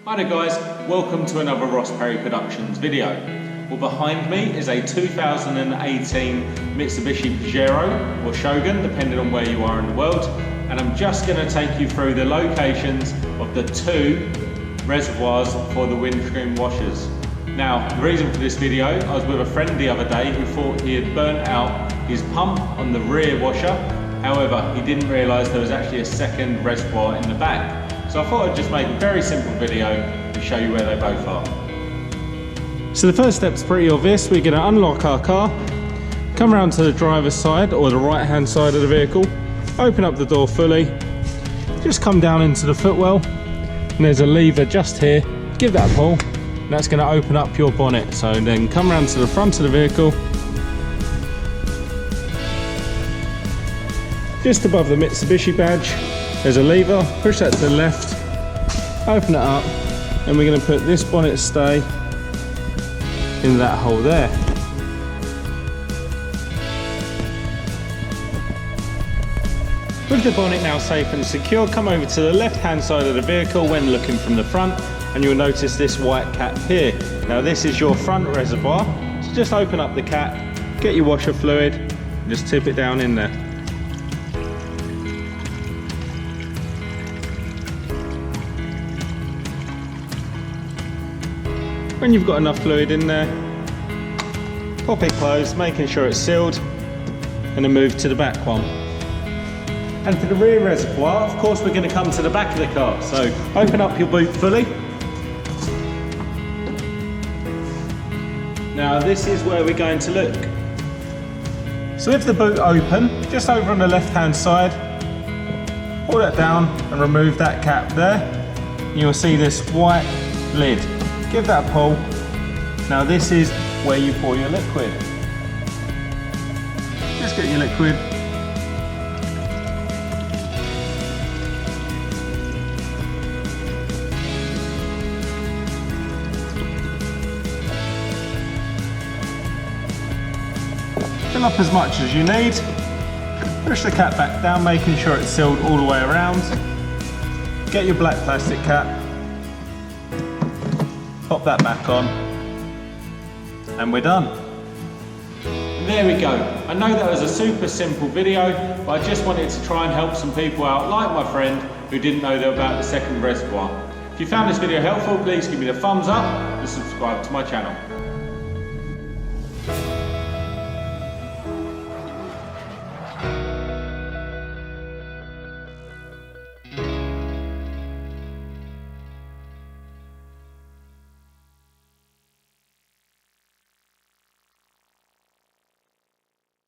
Hi there guys, welcome to another Ross Perry Productions video. Well, behind me is a 2018 Mitsubishi Pajero or Shogun, depending on where you are in the world, and I'm just going to take you through the locations of the two reservoirs for the windscreen washers. Now, the reason for this video, I was with a friend the other day who thought he had burnt out his pump on the rear washer. However, he didn't realise there was actually a second reservoir in the back. So I thought I'd just make a very simple video to show you where they both are. So the first step's pretty obvious. We're going to unlock our car, come around to the driver's side or the right hand side of the vehicle, open up the door fully, just come down into the footwell, and there's a lever just here. Give that a pull, and that's going to open up your bonnet. So then come around to the front of the vehicle, just above the Mitsubishi badge. There's a lever, push that to the left, open it up, and we're going to put this bonnet stay in that hole there. With the bonnet now safe and secure, come over to the left hand side of the vehicle when looking from the front, and you'll notice this white cap here. Now this is your front reservoir, so just open up the cap, get your washer fluid, and just tip it down in there. When you've got enough fluid in there, pop it closed, making sure it's sealed, and then move to the back one. And for the rear reservoir, of course, we're going to come to the back of the car. So open up your boot fully. Now this is where we're going to look. So with the boot open, just over on the left hand side, pull that down and remove that cap there. You'll see this white lid. Give that a pull. Now this is where you pour your liquid. Just get your liquid. Fill up as much as you need. Push the cap back down, making sure it's sealed all the way around. Get your black plastic cap. Pop that back on, and we're done. And there we go. I know that was a super simple video, but I just wanted to try and help some people out, like my friend who didn't know about the second reservoir. If you found this video helpful, please give me the thumbs up and subscribe to my channel.